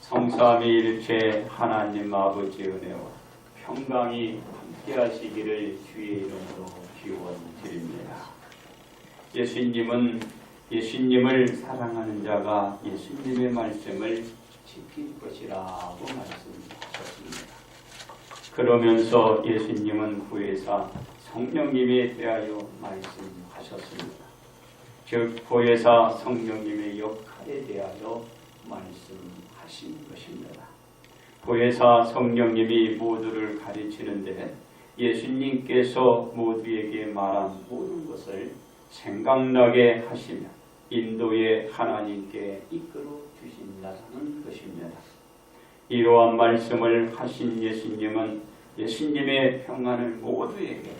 성삼위일체 하나님 아버지 은혜와 평강이 함께하시기를 주의 이름으로 기원드립니다. 예수님을 사랑하는 자가 예수님의 말씀을 지킬 것이라고 말씀하셨습니다. 그러면서 예수님은 후에사 성령님에 대하여 말씀하셨습니다. 즉 보혜사 성령님의 역할에 대하여 말씀하신 것입니다. 보혜사 성령님이 모두를 가르치는데 예수님께서 모두에게 말한 모든 것을 생각나게 하시며 인도의 하나님께 이끌어 주신다는 것입니다. 이러한 말씀을 하신 예수님은 예수님의 평안을 모두에게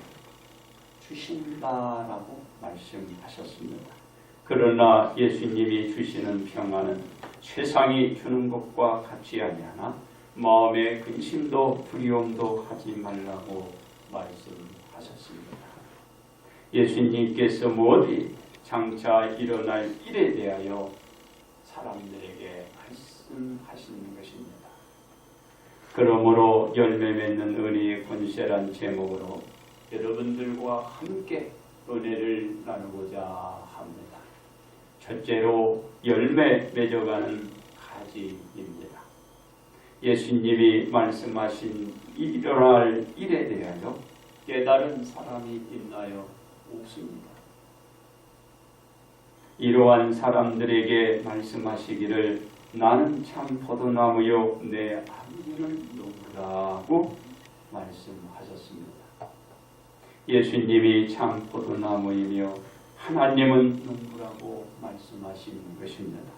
주신다라고 말씀하셨습니다. 그러나 예수님이 주시는 평안은 세상이 주는 것과 같지 아니하나 마음의 근심도 두려움도 하지 말라고 말씀하셨습니다. 예수님께서 모두 장차 일어날 일에 대하여 사람들에게 말씀하시는 것입니다. 그러므로 열매 맺는 은혜의 권세란 제목으로 여러분들과 함께 은혜를 나누고자 합니다. 첫째로 열매 맺어가는 가지입니다. 예수님이 말씀하신 일어날 일에 대하여 깨달은 사람이 있나요? 없습니다. 이러한 사람들에게 말씀하시기를 나는 참 포도나무요 내 아버지는 누구라고 말씀하셨습니다. 예수님이 참 포도나무이며 하나님은 누구라고 말씀하신 것입니다.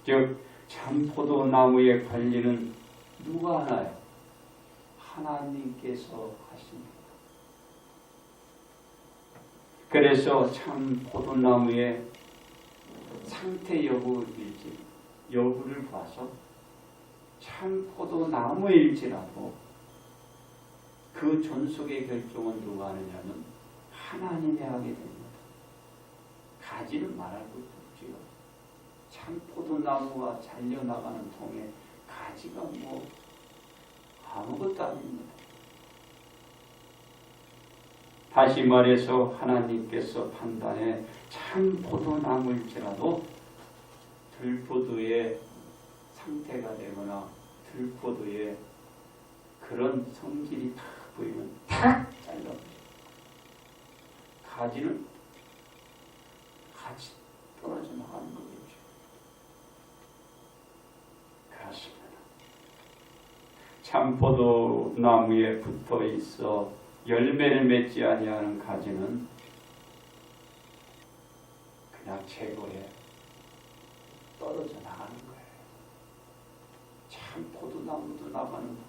즉 참 포도나무의 관리는 누가 하나요? 하나님께서 하십니다. 그래서 참 포도나무의 상태 여부를 봐서 참 포도나무일지라도 그 존속의 결정은 누가 하느냐면 하나님이 하게 됩니다. 가지는 말할 것도 없지요. 참 포도나무가 잘려나가는 통에 가지가 아무것도 아닙니다. 다시 말해서 하나님께서 판단해 참 포도나무일지라도 들포도의 상태가 되거나 들포도의 그런 성질이 다 보이면 탁 잘라버려요. 가지는 같이 떨어져 나가는 거겠죠. 그렇습니다. 참포도나무에 붙어 있어 열매를 맺지 아니하는 가지는 그냥 재고에 떨어져 나가는 거예요. 참 포도나무도 나가는 겁니다.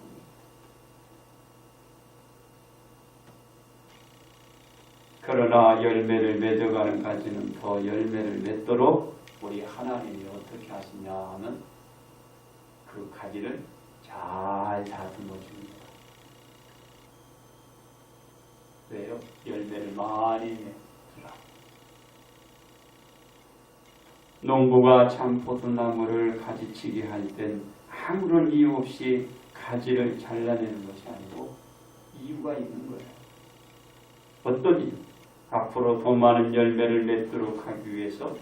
그러나 열매를 맺어가는 가지는 더 열매를 맺도록 우리 하나님이 어떻게 하시냐면 그 가지를 잘 다듬어 줍니다. 왜요? 열매를 많이 맺으라. 농부가 참 포도나무를 가지치기 할 땐 아무런 이유 없이 가지를 잘라내는 것이 아니고 이유가 있는 거예요. 어떤 이유? 앞으로 더 많은 열매를 맺도록 하기 위해서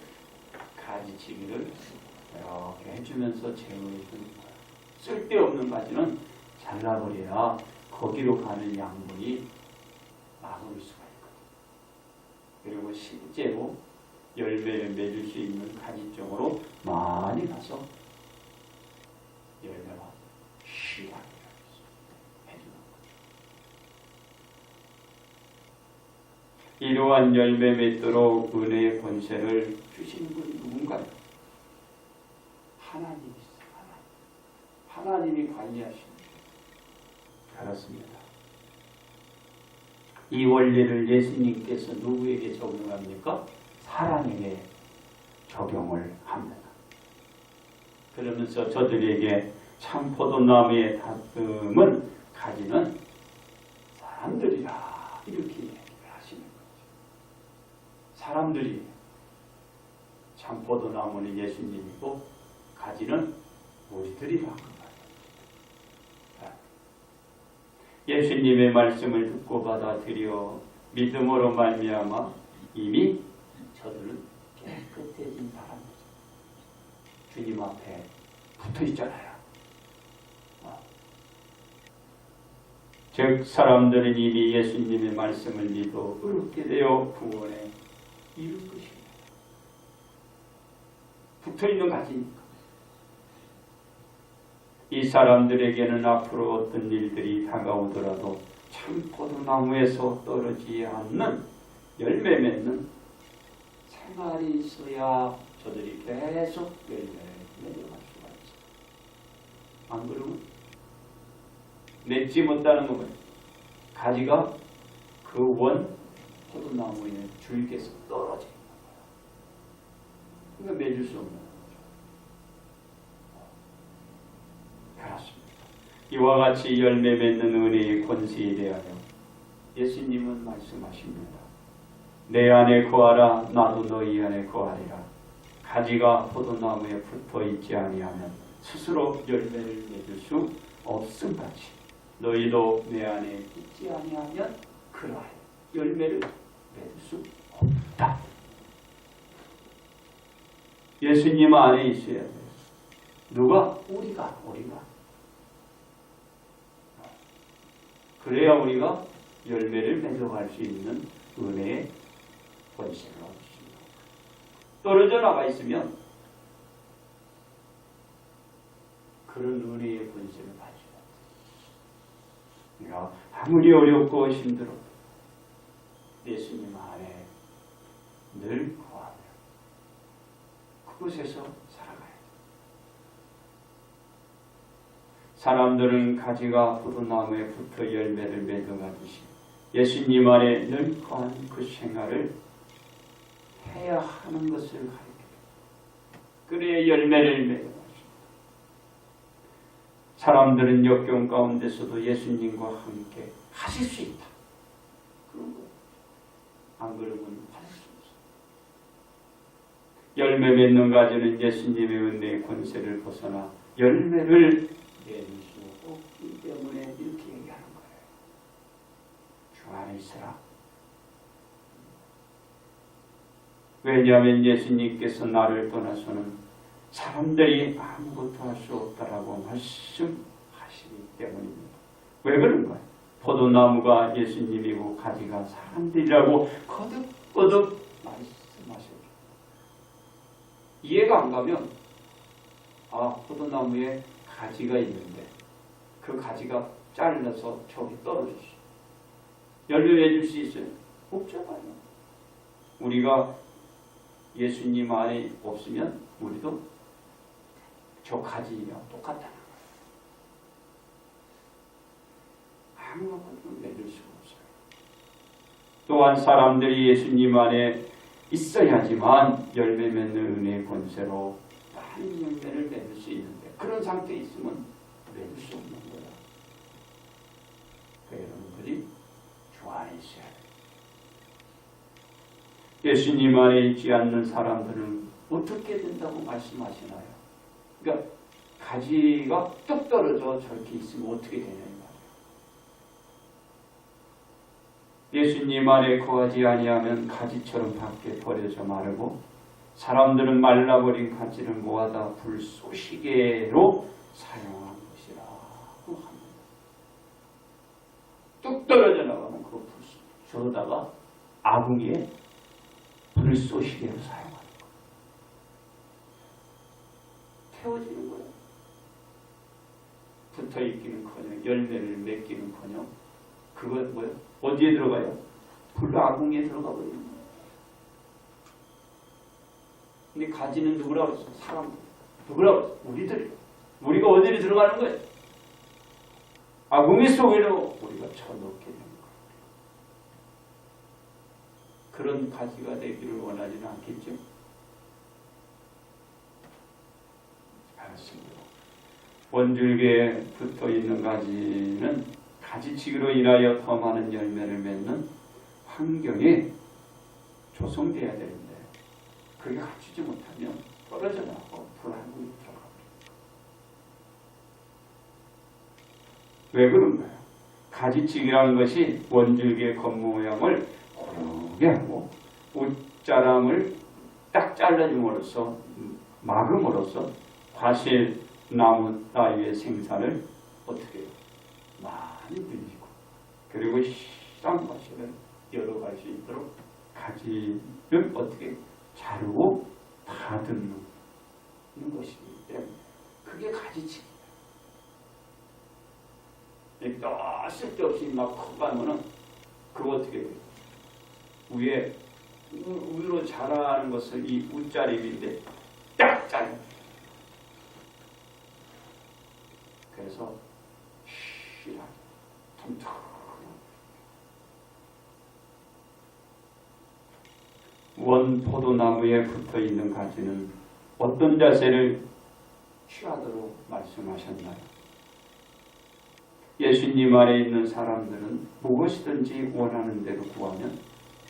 가지치기를 이렇게 해주면서 제어해 주는 거예요. 쓸데없는 가지는 잘라버려야 거기로 가는 양분이 막을 수가 있거든요. 그리고 실제로 열매를 맺을 수 있는 가지 쪽으로 많이 가서 열매가 시간을 해주는 거죠. 이러한 열매 맺도록 은혜의 권세를 주시는 분이 누군가요? 하나님이시죠. 하나님이 관리하십니다. 그렇습니다. 이 원리를 예수님께서 누구에게 적용합니까? 사람에게 적용을 합니다. 그러면서 저들에게 참 포도나무의 다듬은 가지는 사람들이라 이렇게 하시는 거죠. 사람들이 참 포도나무는 예수님이고 가지는 우리들이 바꾼 거예요. 예수님의 말씀을 듣고 받아들여 믿음으로 말미암아 이미 저들은 깨끗해진 사람이죠. 주님 앞에 붙어 있잖아요. 즉 사람들은 이미 예수님의 말씀을 믿어 의롭게 되어 구원에 이룰 것입니다. 붙어있는 가지니까. 이 사람들에게는 앞으로 어떤 일들이 다가오더라도 참 포도나무에서 떨어지지 않는 열매 맺는 생활이 있어야 저들이 계속 열매를 맺어갈 수가 있어요. 안 그러면 맺지 못하는 거예요. 가지가 그 원 포도나무에 줄기에서 떨어지는 거예요. 그러니까 맺을 수 없는 거죠. 그렇습니다. 이와 같이 열매 맺는 은혜의 권세에 대하여 예수님은 말씀하십니다. 내 안에 거하라 나도 너희 안에 거하리라. 가지가 포도나무에 붙어 있지 아니하면 스스로 열매를 맺을 수 없음같이 너희도 내 안에 있지 아니하면 그러하여 열매를 맺을 수 없다. 예수님 안에 있어야 돼요. 누가? 우리가. 그래야 우리가 열매를 맺어갈 수 있는 은혜의 권세를 얻습니다. 떨어져 나가 있으면 그런 은혜의 권세를 받지 못해요. 그러니까 아무리 어렵고 힘들어도 예수님 안에 늘 거하며 그곳에서 살아가야 돼요. 사람들은 가지가 포도나무에 붙어 열매를 맺어가듯이 예수님 안에 늘 거한 그 생활을 해야 하는 것을 가르쳐요. 그래야 열매를 맺어가십니다. 사람들은 역경 가운데서도 예수님과 함께 하실 수 있다. 그런 거예요. 안 그러면 하실 수 없어요. 열매 맺는 가지는 예수님의 은혜의 권세를 벗어나 열매를 맺을 수 없기 때문에 이렇게 얘기하는 거예요. 주 안에 있으라. 왜냐하면 예수님께서 나를 떠나서는 사람들이 아무것도 할 수 없다라고 말씀하시기 때문입니다. 왜 그런 거예요? 포도나무가 예수님이고 가지가 사람들이라고 거듭거듭 말씀하셔요. 이해가 안 가면 포도나무에 가지가 있는데 그 가지가 잘라서 저기 떨어졌어. 열매 맺을 수 있어요? 없잖아요. 우리가 예수님 안에 없으면 우리도 저 가지랑 똑같다는 거예요. 아무것도 맺을 수가 없어요. 또한 사람들이 예수님 안에 있어야지만 열매 맺는 은혜의 권세로 많은 열매를 맺을 수 있는데 그런 상태에 있으면 맺을 수 없는 거예요. 그러니까 여러분들이 주 안에 있어야 돼요. 예수님 안에 있지 않는 사람들은 어떻게 된다고 말씀하시나요? 그러니까 가지가 뚝 떨어져 저렇게 있으면 어떻게 되냐 이 말이에요. 예수님 안에 거하지 아니하면 가지처럼 밖에 버려져 마르고 사람들은 말라버린 가지를 모아다 불쏘시개로 사용한 것이라고 합니다. 뚝 떨어져 나가면 그 저다가 아궁이에 불쏘시개로 사용하는 거예요. 태워지는 거예요. 붙어있기는커녕 열매를 맺기는커녕 그건 뭐예요? 어디에 들어가요? 불아궁이에 들어가 버리는 거예요. 근데 가지는 누구라고 했어? 사람들. 누구라고 했어? 우리들. 우리가 어디에 들어가는 거예요? 아궁이 속에로 우리가 쳐넣게 되는 거예요. 그런 가지가 되기를 원하지는 않겠죠? 알았습니다. 원줄기에 붙어있는 가지는 가지치기로 인하여 더 많은 열매를 맺는 환경에 조성되어야 되는데 그게 갖추지 못하면 떨어져 나가고 불안감이 들어가 버립니다. 왜 그런가요? 가지치기라는 것이 원줄기의 겉모 모양을 고르게 하고 웃자람을 딱 잘라줌으로써 막음으로써 과실나무 따위의 생산을 어떻게 해요? 많이 늘리고 그리고 시장 과실을 열어갈 수 있도록 가지를 어떻게 자르고 다듬는 것이기 때문에 그게 가지치기다. 또 쓸데없이 막 커가면은 그거 어떻게 돼요? 위로 자라는 것을 이 웃자림인데 딱 잘라. 그래서 쉬라게 통통하게 원포도나무에 붙어있는 가지는 어떤 자세를 취하도록 말씀하셨나요? 예수님 아래 있는 사람들은 무엇이든지 원하는 대로 구하면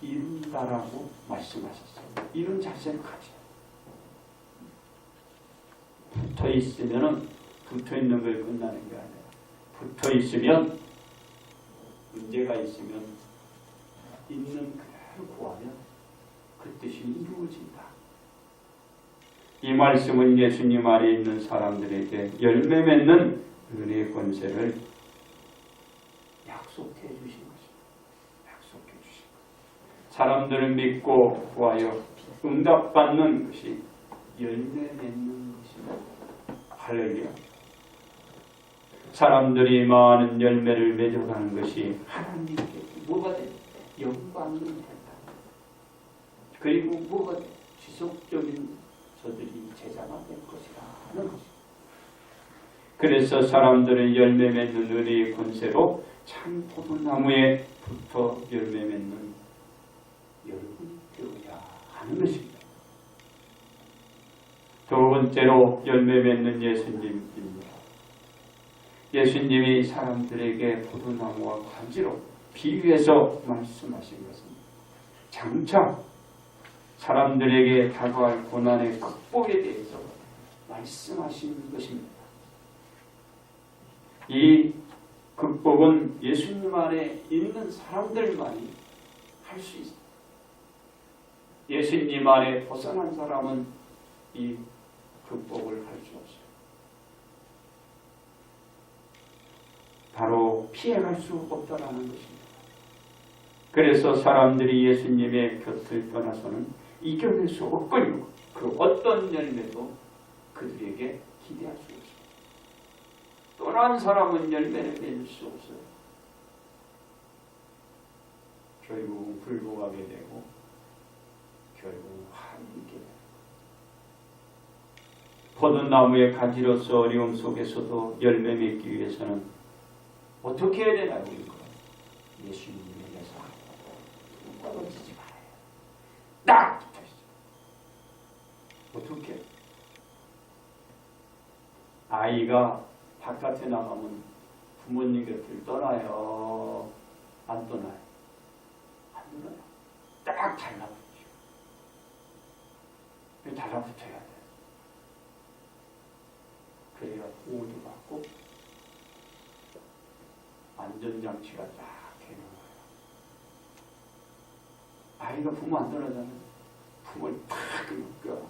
이룬다라고 말씀하셨어요. 이런 자세를 가져요. 붙어있으면 붙어있는 걸 끝나는 게 아니라 붙어있으면 문제가 있으면 있는 그대로 구하면 그 뜻이 이루어진다. 이 말씀은 예수님 아래 있는 사람들에게 열매 맺는 은혜의 권세를 약속해 주신 것입니다. 약속해 주신 것. 사람들을 믿고 구하여 응답받는 것이 열매 맺는 것입니다. 할렐루야. 사람들이 많은 열매를 맺어가는 것이 하나님께 뭐가 돼? 영광이 된다. 그리고 뭐가 돼? 지속적인 저들이 제자가 될 것이라 하는 것입니다. 그래서 사람들은 열매 맺는 은혜의 권세로 참 포도나무에 붙어 열매 맺는 여러분이 되어야 하는 것입니다. 두 번째로 열매 맺는 예수님입니다. 예수님이 사람들에게 포도나무와 가지로 비유해서 말씀하신 것은 장차 사람들에게 다가올 고난의 극복에 대해서 말씀하신 것입니다. 이 극복은 예수님 안에 있는 사람들만이 할 수 있습니다. 예수님 안에 벗어난 사람은 이 극복을 할 수 없어요. 바로 피해갈 수 없다라는 것입니다. 그래서 사람들이 예수님의 곁을 떠나서는 이겨낼 수 없거니와 그 어떤 열매도 그들에게 기대할 수 없습니다. 떠난 사람은 열매를 맺을 수 없어요. 결국 불복하게 되고 결국 함께 돼요. 포도나무의 가지로서 어려움 속에서도 열매 맺기 위해서는 어떻게 해야 되나요? 우리가 예수님에게서 떨어지지 말아요. 딱 붙어있어요. 어떻게? 아이가 바깥에 나가면 부모님 곁을 떠나요? 안 떠나요? 안 떠나요. 딱 달라붙죠. 달라붙어야 돼요. 그래야 보호도 받고 안전장치가 딱 되는 거예요. 아이가 부모 안 떠나잖아요. 부모를 팍 껴.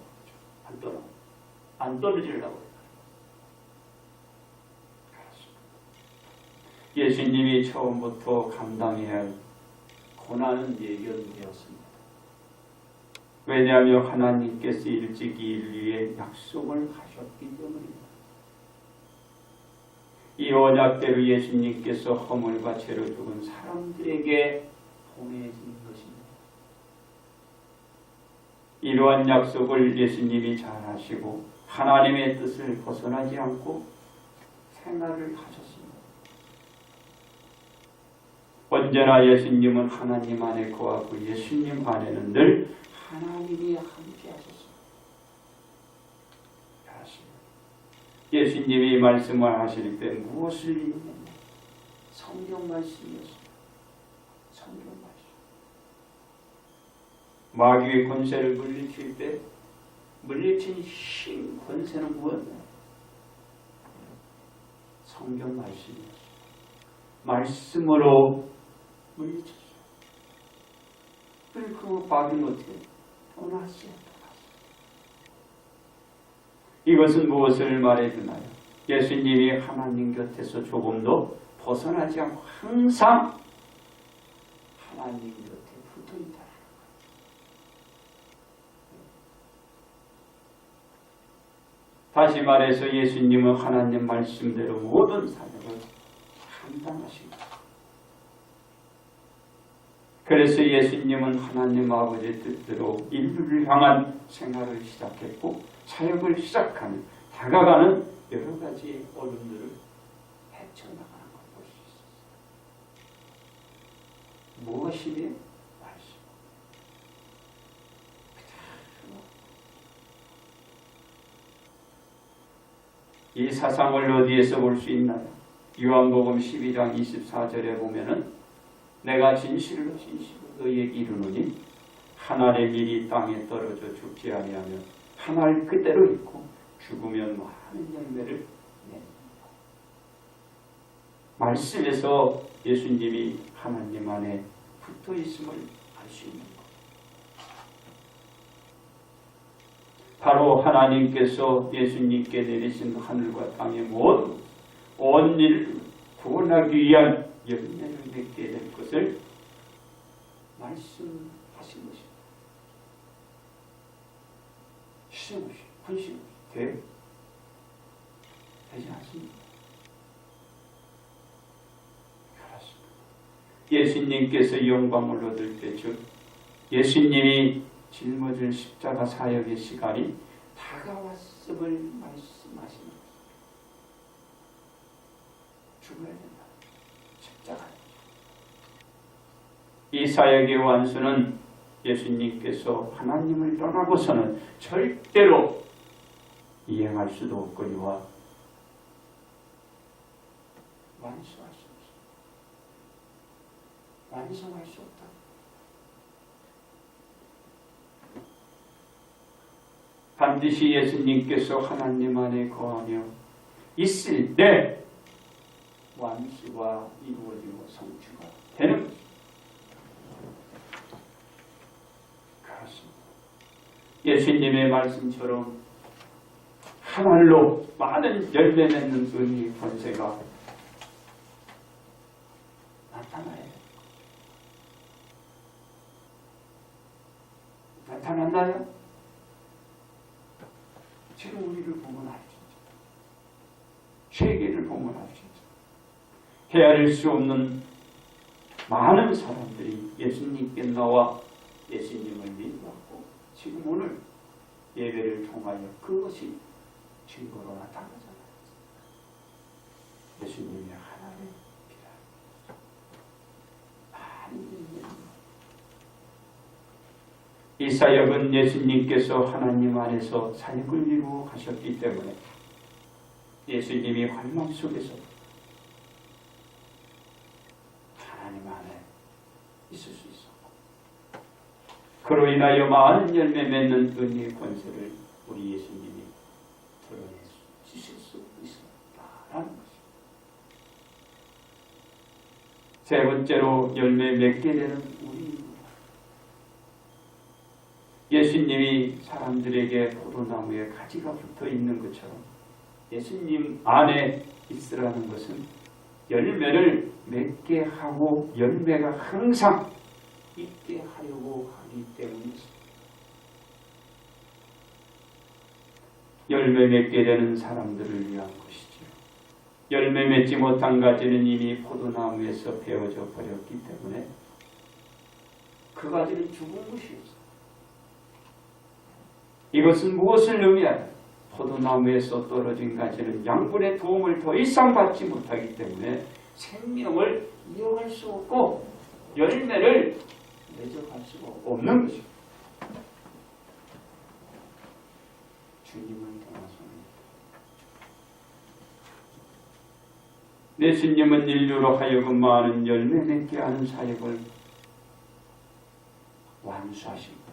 안 떠나. 안 떨어지려고 해요. 예수님이 처음부터 감당해야 할 고난은 예견되었습니다. 왜냐하면 하나님께서 일찍 이 인류에 약속을 하셨기 때문입니다. 이 언약대로 예수님께서 허물과 죄를 죽은 사람들에게 보내신 것입니다. 이러한 약속을 예수님이 잘 하시고 하나님의 뜻을 벗어나지 않고 생활을 하셨습니다. 언제나 예수님은 하나님 안에 거하고 예수님 안에는 늘 하나님이 함께 하셨습니다. 예수님이 말씀을 하실 때 무엇을 읽느냐? 성경 말씀이었습니다. 성경 말씀. 마귀의 권세를 물리칠 때 물리친 힘, 권세는 무엇이냐? 성경 말씀이었습니다. 말씀으로 물리쳤어요. 그리고 그 바비는 어떻게 떠났어요. 이것은 무엇을 말해주나요? 예수님이 하나님 곁에서 조금도 벗어나지 않고 항상 하나님 곁에 붙어있다. 다시 말해서 예수님은 하나님 말씀대로 모든 사역을 감당하십니다. 그래서 예수님은 하나님 아버지의 뜻대로 인류를 향한 생활을 시작했고 사역을 시작하며 다가가는 여러 가지 어려움들을 헤쳐나가는 걸 볼 수 있었어요. 무엇이며? 말씀. 이 사상을 어디에서 볼 수 있나요? 요한복음 12장 24절에 보면은 내가 진실로 너희에게 이르노니 한 알의 밀이 땅에 떨어져 죽지 아니하면 한 알 그대로 있고 죽으면 많은 열매를 냅니다. 말씀에서 예수님이 하나님 안에 붙어 있음을 알 수 있는 것. 바로 하나님께서 예수님께 내리신 하늘과 땅의 모든 온 일을 구원하기 위한 열매를 맺게 될 것을 말씀하신 것입니다. 희생없이, 헌신없이 되지 않습니다. 그렇습니다. 예수님께서 영광을 얻을 때, 즉 예수님이 짊어질 십자가 사역의 시간이 다가왔음을 말씀하십니다. 죽어야 된다. 십자가. 이 사역의 완수는 예수님께서 하나님을 떠나고서는 절대로 이행할 수도 없거니와 완수할 수 없습니다. 완성할 수 없다. 반드시 예수님께서 하나님 안에 거하며 있을 때 완수가 이루어지고 성취가 되는 것입니다. 그렇습니다. 예수님의 말씀처럼 하늘로 많은 열매 맺는 은혜의 권세가 나타나야 돼요. 나타났나요? 지금 우리를 보면 알죠. 세계를 보면 알죠. 헤아릴 수 없는 많은 사람들이 예수님께 나와 예수님을 믿어왔고 지금 오늘 예배를 통하여 그것이 증거로 나타나잖아요. 예수님이 하나님 이 사역은 예수님께서 하나님 안에서 사역을 이루어 가셨기 때문에 예수님이 환난 속에서 하나님 안에 있을 수 있었고 그로 인하여 많은 열매 맺는 은혜의 권세를 우리 예수님이 드러내 주실 수 있었다라는 것입니다. 세 번째로 열매 맺게 되는 우리입니다. 예수님이 사람들에게 포도나무에 가지가 붙어 있는 것처럼 예수님 안에 있으라는 것은 열매를 맺게 하고 열매가 항상 있게 하려고 하기 때문입니다. 열매 맺게 되는 사람들을 위한 것이죠. 열매 맺지 못한 가지는 이미 포도나무에서 베어져 버렸기 때문에 그 가지는 죽은 것이었어요. 이것은 무엇을 의미하냐? 포도나무에서 떨어진 가지는 양분의 도움을 더 이상 받지 못하기 때문에 생명을 이어갈 수 없고 열매를 맺어갈 수가 없는 것입니다. 주님을 떠나서는 예수님은 인류로 하여금 많은 열매 맺게 하는 사역을 완수하십니다.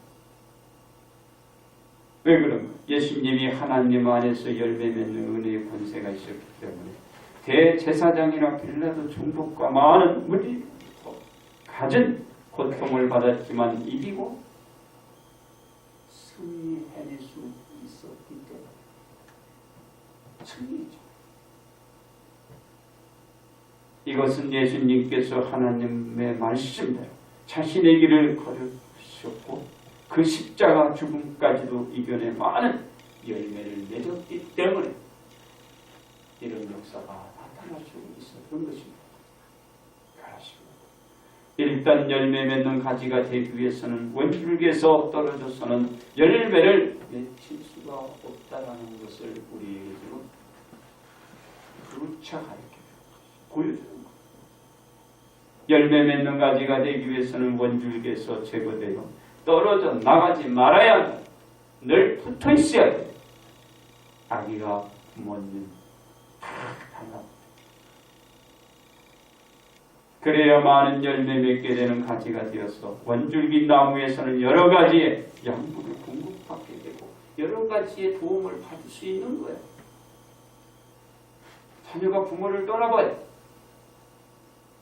왜 그런가? 예수님이 하나님 안에서 열매 맺는 은혜의 권세가 있었기 때문에 대제사장이나 빌라도 총독과 많은 무리로부터 갖은 고통을 받았지만 이기고 승리해낼 수 있었기 때문에 승리죠. 이것은 예수님께서 하나님의 말씀대로 자신의 길을 걸으셨고 그 십자가 죽음까지도 이겨내 많은 열매를 맺었기 때문에 이런 역사가 나타날 수 있었던 것입니다. 그렇습니다. 일단 열매 맺는 가지가 되기 위해서는 원줄기에서 떨어져서는 열매를 맺힐 수가 없다라는 것을 우리에게 지금 부차하게 보여주는 겁니다. 열매 맺는 가지가 되기 위해서는 원줄기에서 제거되어 떨어져 나가지 말아야 한다. 늘 붙어 있어야 돼. 아기가 부모님 달라. 그래야 많은 열매 맺게 되는 가지가 되어서 원줄기 나무에서는 여러 가지의 양분을 공급받게 되고 여러 가지의 도움을 받을 수 있는 거예요. 자녀가 부모를 떠나봐요.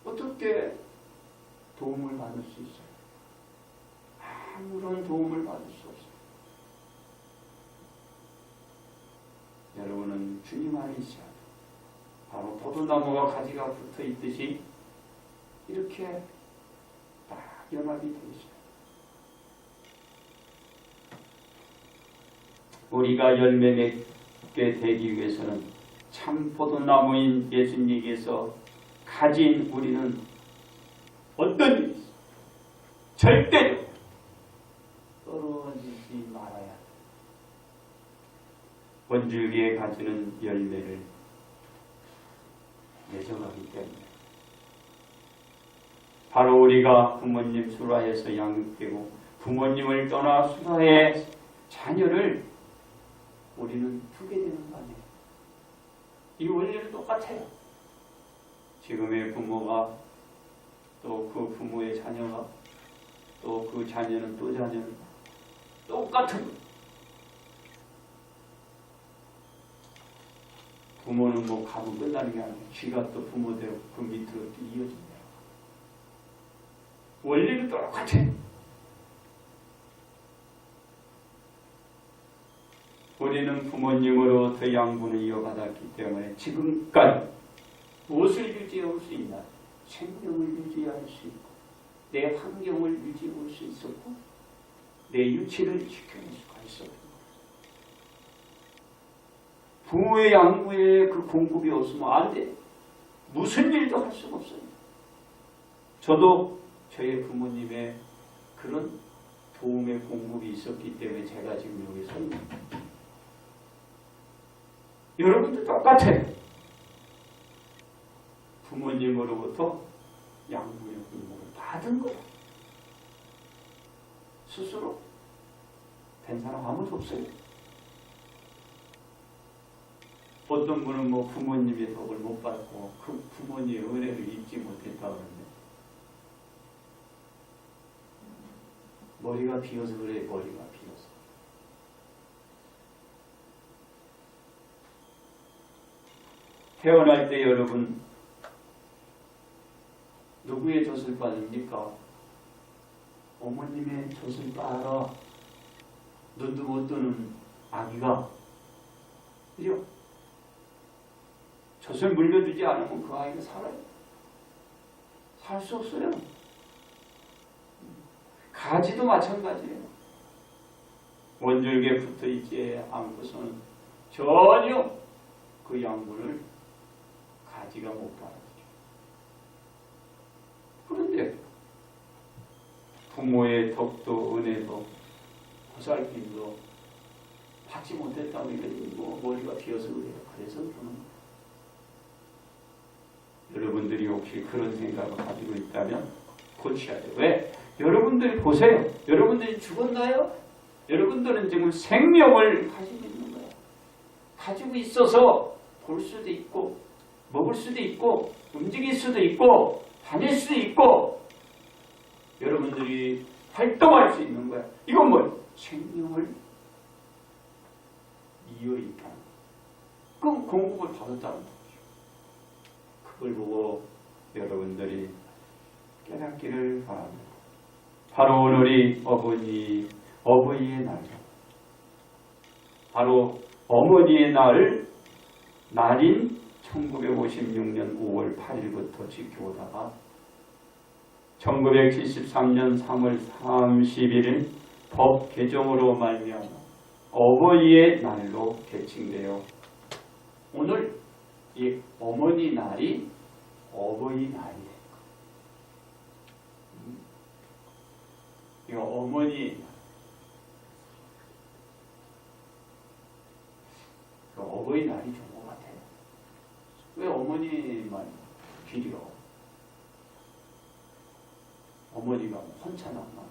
어떻게 도움을 받을 수 있어요? 아무런 도움을 받을 수 없어요. 여러분은 주님 안에 있어야 돼요. 바로 포도나무가 가지가 붙어 있듯이 이렇게 딱 연합이 되어 있어요. 우리가 열매 맺게 되기 위해서는 참 포도나무인 예수님께서 가진 우리는 어떤 일이 있어요? 절대로 떨어지지 말아야 돼. 원줄기에 가지는 열매를 맺어가기 때문에 바로 우리가 부모님 수라에서 양육되고 부모님을 떠나 수라의 자녀를 우리는 두게 되는 거 아니에요. 이 원리는 똑같아요. 지금의 부모가 또 그 부모의 자녀가 또 그 자녀는 또 자녀는 똑같은 거예요. 부모는 뭐 가면 끝나는 게 아니에요. 쥐가 또 부모대로 그 밑으로 또 이어진다. 원리는 똑같아요. 우리는 부모님으로부터 양분을 이어받았기 때문에 지금까지 무엇을 유지할 수 있나? 생명을 유지할 수 있고 내 환경을 유지할 수 있었고 내 유치를 지켜낼 수가 있었던 거예요. 부모의 양부에 그 공급이 없으면 안 돼. 무슨 일도 할 수가 없어요. 저도 저희 부모님의 그런 도움의 공급이 있었기 때문에 제가 지금 여기 서 있는 거예요. 여러분도 똑같아요. 부모님으로부터 양부의 공급을 받은 거예요. 스스로 된 사람 아무도 없어요. 어떤 분은 뭐 부모님의 덕을 못 받고 그 부모님의 은혜를 잊지 못했다고 하는데 머리가 비어서 그래. 머리가 비어서. 태어날 때 여러분 누구의 젖을 받습니까? 어머님의 젖을 빨아 눈도 못 뜨는 아기가 그죠? 젖을 물려주지 않으면 그 아이가 살아요. 살 수 없어요. 가지도 마찬가지예요. 원줄기에 붙어있지 않고서는 전혀 그 양분을 가지가 못 받아들여요. 그런데 부모의 덕도 은혜도 보살핌도 받지 못했다고 이러니 뭐 머리가 비어서 그래요. 그래서 그러는 거예요. 여러분들이 혹시 그런 생각을 가지고 있다면 고쳐야 돼요. 왜? 여러분들이 보세요. 여러분들이 죽었나요? 여러분들은 지금 생명을 가지고 있는 거예요. 가지고 있어서 볼 수도 있고 먹을 수도 있고 움직일 수도 있고 다닐 수도 있고 여러분들이 활동할 수 있는 거야. 이건 뭐예요? 생명을 이어있다. 그럼 공급을 받았다는 거죠. 그걸 보고 여러분들이 깨닫기를 바랍니다. 바로 오늘이 어버이의 날이죠. 바로 어머니의 날인 1956년 5월 8일부터 지켜오다가 1973년 3월 31일 법 개정으로 말미암아 어버이의 날로 개칭되어 오늘 이 어머니 날이 어버이날이에요. 이거 어머니 어버이날이 좋은 것 같아요. 왜 어머니만 비려? 어머니가 혼자나마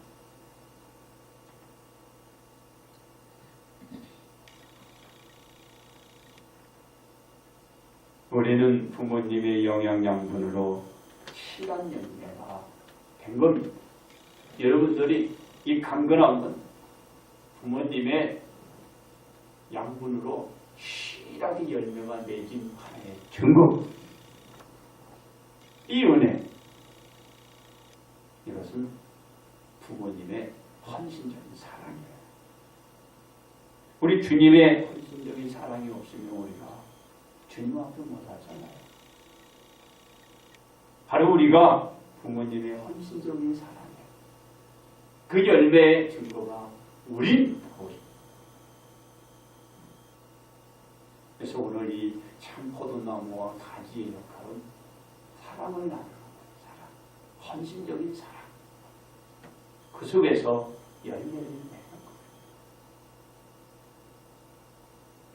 우리는 부모님의 영양양분으로 실한 열매가 된 겁니다. 여러분들이 이 강건한 부모님의 양분으로 실하게 열매가 맺은 하나의 증거. 이 은혜, 이것은 부모님의 헌신적인 사랑이에요. 우리 주님의 헌신적인 사랑이 없으면 우리가 주님 앞에 못하잖아요. 바로 우리가 부모님의 헌신적인 사랑이에요. 그 열매의 증거가 우린 보고 있습니다. 그래서 오늘 이 참포도나무와 가지의 역할은 사랑을 나누는 거예요. 사랑, 헌신적인 사랑. 그 속에서 열매를 맺는 거예요.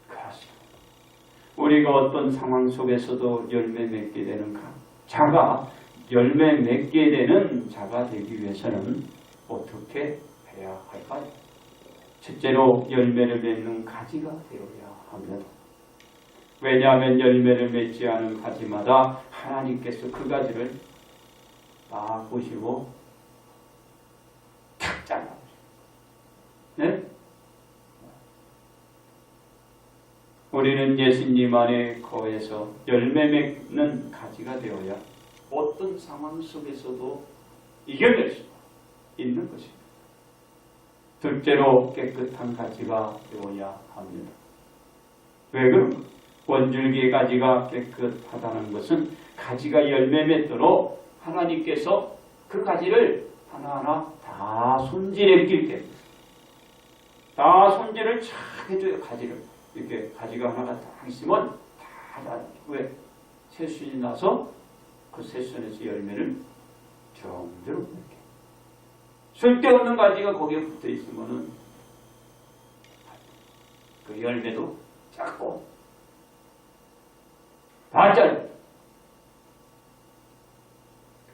그렇습니다. 우리가 어떤 상황 속에서도 열매 맺게 되는 자가 열매 맺게 되는 자가 되기 위해서는 어떻게 해야 할까요? 첫째로 열매를 맺는 가지가 되어야 합니다. 왜냐하면 열매를 맺지 않은 가지마다 하나님께서 그 가지를 딱 보시고 탁 잘라버려요. 네? 우리는 예수님 안에 거해서 열매 맺는 가지가 되어야 어떤 상황 속에서도 이겨낼 수가 있는 것입니다. 둘째로 깨끗한 가지가 되어야 합니다. 왜 그런가? 원줄기의 가지가 깨끗하다는 것은 가지가 열매 맺도록 하나님께서 그 가지를 하나하나 다 손질했기 때문에 다 손질을 잘 해줘요. 가지를 이렇게 가지가 하나가 딱 있으면 다 왜? 새순이 나서 그 새순에서 열매를 정대로 이렇게 쓸데없는 가지가 거기에 붙어 있으면은 그 열매도 작고 다 잘라.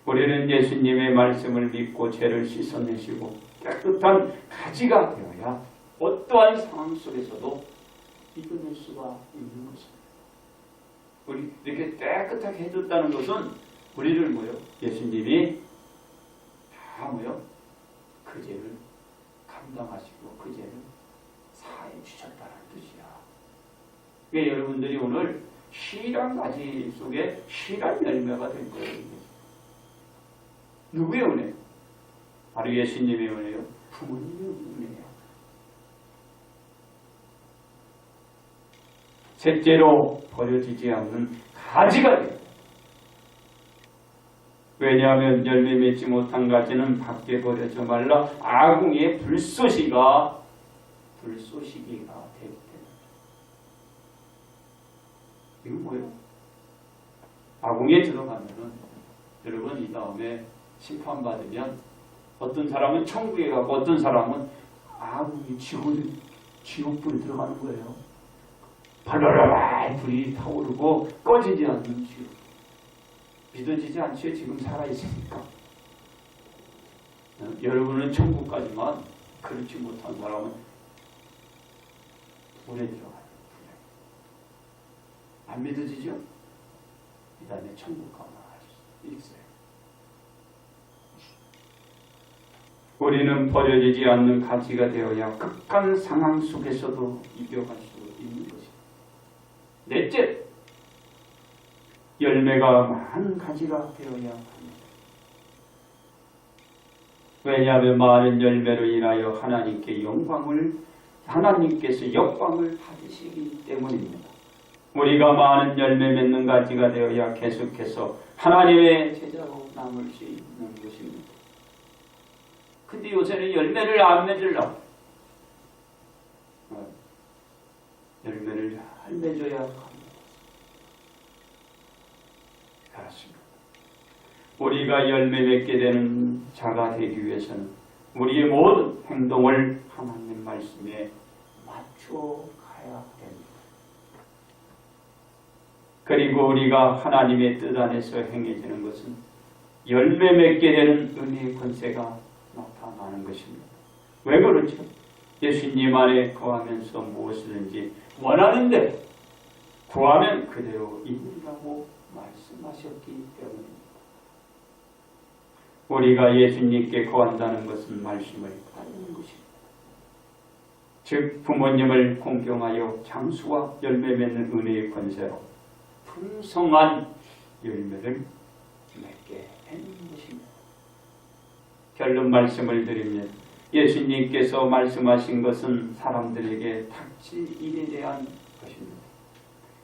우리는 예수님의 말씀을 믿고 죄를 씻어내시고 깨끗한 가지가 되어야 어떠한 상황 속에서도 이겨낼 수가 있는 것입니다. 우리 이렇게 깨끗하게 해줬다는 것은 우리를 뭐요? 예수님이 다 뭐요? 그 죄를 감당하시고 그 죄를 사해 주셨다는 뜻이야. 그러니까 여러분들이 오늘 실한 가지 속에 실한 열매가 될 거예요. 누구의 은혜? 바로 예수님의 은혜요. 부모님의 은혜예요. 셋째로 버려지지 않는 가지가 돼요. 왜냐하면 열매 맺지 못한 가지는 밖에 버려져 말라 아궁이의 불쏘시기가 되기 때문에. 이건 뭐예요? 아궁이에 들어가면은 여러분 이 다음에 심판받으면 어떤 사람은 천국에 가고 어떤 사람은 아궁이 지옥불에 들어가는 거예요. 발랄랄 불이 타오르고 꺼지지 않는 지옥. 믿어지지 않죠? 지금 살아있으니까. 여러분은 천국까지만 그렇지 못한 사람은 불에 들어가요. 안 믿어지죠? 이 다음에 천국 가면 할 수 있어요. 우리는 버려지지 않는 가치가 되어야 극한 상황 속에서도 이겨갈 수 있는 것입니다. 넷째, 열매가 많은 가지가 되어야 합니다. 왜냐하면 많은 열매로 인하여 하나님께서 영광을 받으시기 때문입니다. 우리가 많은 열매 맺는 가지가 되어야 계속해서 하나님의 제자로 남을 수 있는 것입니다. 근데 요새는 열매를 안 맺으려고 열매를 잘 맺어야 합니다. 그렇습니다. 우리가 열매 맺게 되는 자가 되기 위해서는 우리의 모든 행동을 하나님 말씀에 맞춰 가야 됩니다. 그리고 우리가 하나님의 뜻 안에서 행해지는 것은 열매 맺게 되는 은혜의 권세가 나타나는 것입니다. 왜 그렇죠? 예수님 안에 거하면서 무엇이든지 원하는 대로 구하면 그대로 이루리라고 말씀하셨기 때문입니다. 우리가 예수님께 거한다는 것은 말씀을 따르는 것입니다. 즉 부모님을 공경하여 장수와 열매 맺는 은혜의 권세로 풍성한 열매를 맺게 되는 것입니다. 결론 말씀을 드리면 예수님께서 말씀하신 것은 사람들에게 닥칠 일에 대한 것입니다.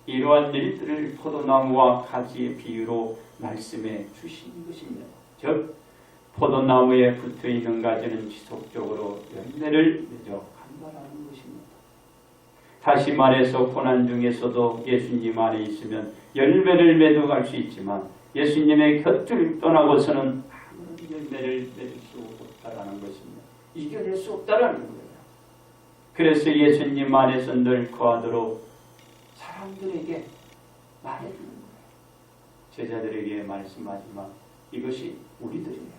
이러한 일들을 포도나무와 가지의 비유로 말씀해 주신 것입니다. 즉 포도나무에 붙어있는 가지는 지속적으로 열매를 맺어 간다라는 것입니다. 다시 말해서 고난 중에서도 예수님 안에 있으면 열매를 맺어갈 수 있지만 예수님의 곁을 떠나고서는 아무런 열매를 맺을 수 없다라는 것입니다. 이겨낼 수 없다라는 거예요. 그래서 예수님 안에서 늘 거하도록 사람들에게 말해주는 거예요. 제자들에게 말씀하지만 이것이 우리들이에요.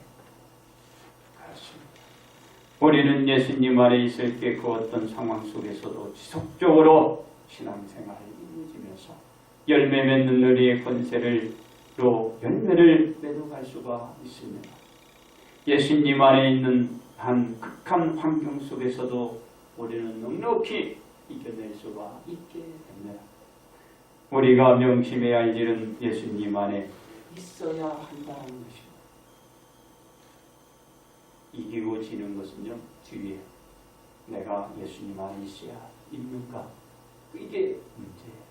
그렇습니다. 우리는 예수님 안에 있을 때 그 어떤 상황 속에서도 지속적으로 신앙생활을 이루어지면서 열매 맺는 은혜의 권세로 열매를 맺어갈 수가 있습니다. 예수님 안에 있는 한 극한 환경 속에서도 우리는 넉넉히 이겨낼 수가 있게 됩니다. 우리가 명심해야 할 일은 예수님 안에 있어야 한다는 것입니다. 이기고 지는 것은요, 뒤에 내가 예수님 안에 있어야 있는가? 이게 문제예요.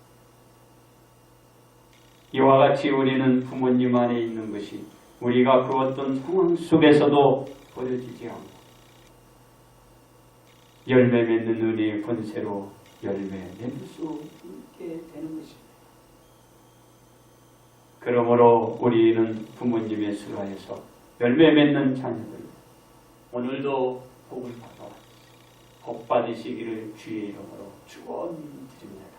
이와 같이 우리는 부모님 안에 있는 것이 우리가 그 어떤 상황 속에서도 버려지지 않고 열매 맺는 은혜의 권세로 열매 맺을 수 있게 되는 것입니다. 그러므로 우리는 부모님의 수라에서 열매 맺는 자녀들 오늘도 복을 받아 복 받으시기를 주의 이름으로 축원드립니다.